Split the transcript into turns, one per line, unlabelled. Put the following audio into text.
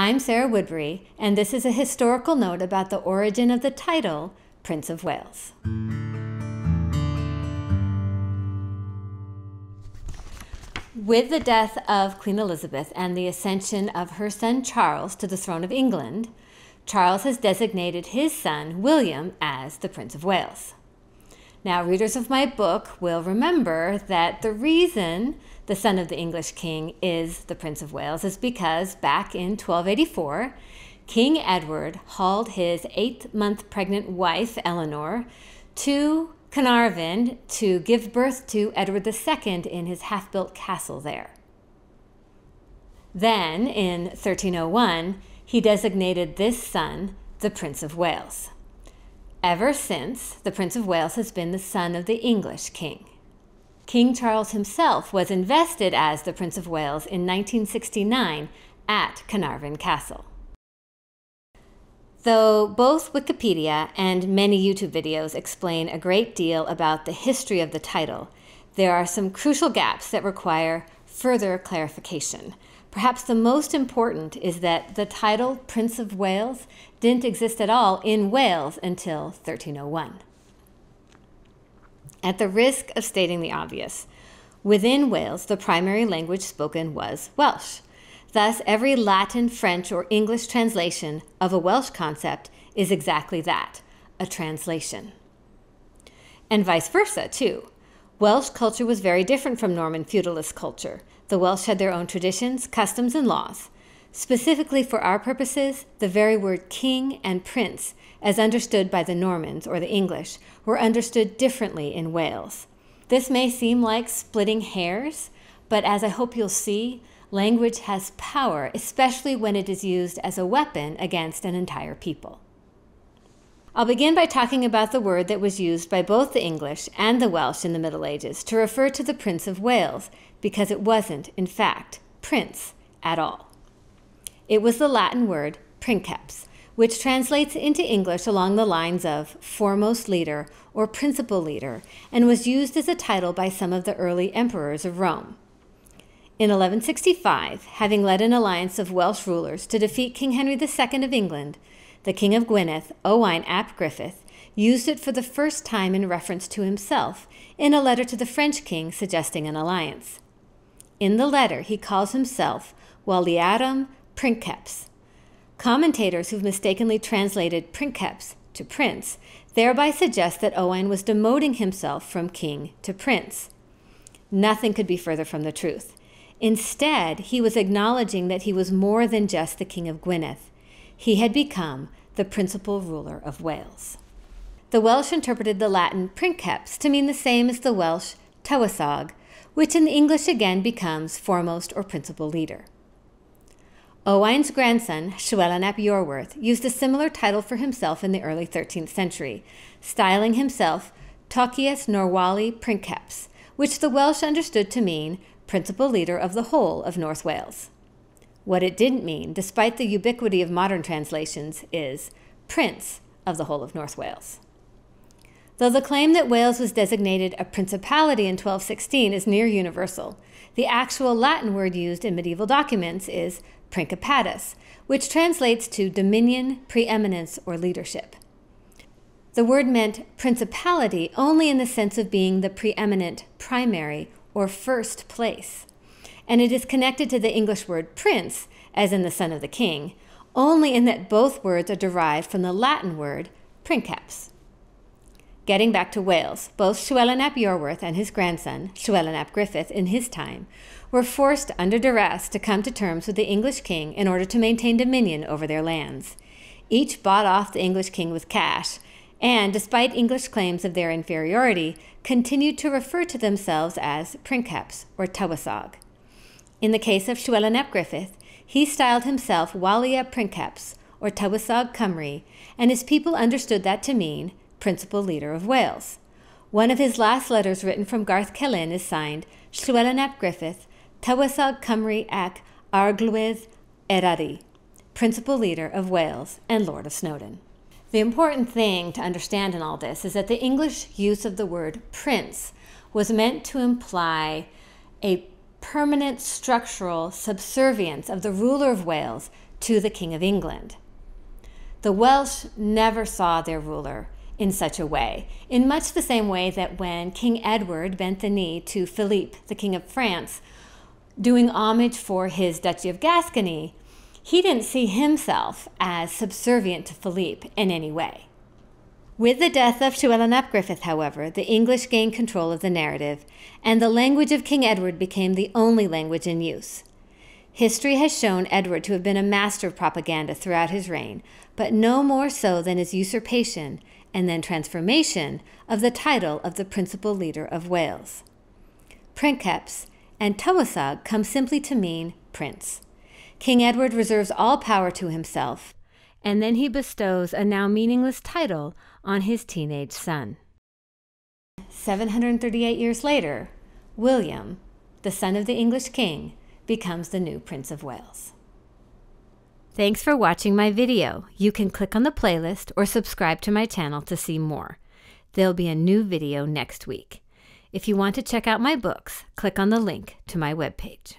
I'm Sarah Woodbury, and this is a historical note about the origin of the title Prince of Wales. With the death of Queen Elizabeth and the ascension of her son Charles to the throne of England, Charles has designated his son William as the Prince of Wales. Now, readers of my book will remember that the reason the son of the English king is the Prince of Wales is because back in 1284, King Edward hauled his 8-month pregnant wife, Eleanor, to Carnarvon to give birth to Edward II in his half-built castle there. Then, in 1301, he designated this son the Prince of Wales. Ever since, the Prince of Wales has been the son of the English king. King Charles himself was invested as the Prince of Wales in 1969 at Carnarvon Castle. Though both Wikipedia and many YouTube videos explain a great deal about the history of the title, there are some crucial gaps that require further clarification. Perhaps the most important is that the title Prince of Wales didn't exist at all in Wales until 1301. At the risk of stating the obvious, within Wales the primary language spoken was Welsh. Thus, every Latin, French, or English translation of a Welsh concept is exactly that, a translation. And vice versa, too. Welsh culture was very different from Norman feudalist culture. The Welsh had their own traditions, customs, and laws. Specifically for our purposes, the very word king and prince, as understood by the Normans or the English, were understood differently in Wales. This may seem like splitting hairs, but as I hope you'll see, language has power, especially when it is used as a weapon against an entire people. I'll begin by talking about the word that was used by both the English and the Welsh in the Middle Ages to refer to the Prince of Wales, because it wasn't, in fact, prince at all. It was the Latin word princeps, which translates into English along the lines of foremost leader or principal leader, and was used as a title by some of the early emperors of Rome. In 1165, having led an alliance of Welsh rulers to defeat King Henry II of England, the King of Gwynedd, Owain ap Griffith, used it for the first time in reference to himself in a letter to the French king suggesting an alliance. In the letter, he calls himself Waliarum Princeps. Commentators who've mistakenly translated princeps to prince thereby suggest that Owain was demoting himself from king to prince. Nothing could be further from the truth. Instead, he was acknowledging that he was more than just the King of Gwynedd. He had become the principal ruler of Wales. The Welsh interpreted the Latin princeps to mean the same as the Welsh tywysog, which in English again becomes foremost or principal leader. Owain's grandson, Llywelyn ap Iorwerth, used a similar title for himself in the early 13th century, styling himself Tocius Norwali Princeps, which the Welsh understood to mean principal leader of the whole of North Wales. What it didn't mean, despite the ubiquity of modern translations, is prince of the whole of North Wales. Though the claim that Wales was designated a principality in 1216 is near universal, the actual Latin word used in medieval documents is principatus, which translates to dominion, preeminence, or leadership. The word meant principality only in the sense of being the preeminent, primary, or first place. And it is connected to the English word prince, as in the son of the king, only in that both words are derived from the Latin word princeps. Getting back to Wales, both Llywelyn ap Iorwerth and his grandson, Llywelyn ap Griffith, in his time, were forced under duress to come to terms with the English king in order to maintain dominion over their lands. Each bought off the English king with cash, and, despite English claims of their inferiority, continued to refer to themselves as princeps or tywysog. In the case of Llywelyn ap Griffith, he styled himself Walia Princeps or Tywysog Cymru, and his people understood that to mean principal leader of Wales. One of his last letters written from Garth Celyn is signed Llywelyn ap Griffith, Tywysog Cymru ac Arglwydd Eryri, principal leader of Wales and Lord of Snowdon. The important thing to understand in all this is that the English use of the word prince was meant to imply a permanent structural subservience of the ruler of Wales to the King of England. The Welsh never saw their ruler in such a way, in much the same way that when King Edward bent the knee to Philippe, the King of France, doing homage for his Duchy of Gascony, he didn't see himself as subservient to Philippe in any way. With the death of Llywelyn ap Griffith, however, the English gained control of the narrative, and the language of King Edward became the only language in use. History has shown Edward to have been a master of propaganda throughout his reign, but no more so than his usurpation and then transformation of the title of the principal leader of Wales. Princeps and Tywysog come simply to mean prince. King Edward reserves all power to himself, and then he bestows a now meaningless title on his teenage son. 738 years later, William, the son of the English king, becomes the new Prince of Wales. Thanks for watching my video. You can click on the playlist or subscribe to my channel to see more. There'll be a new video next week. If you want to check out my books, click on the link to my webpage.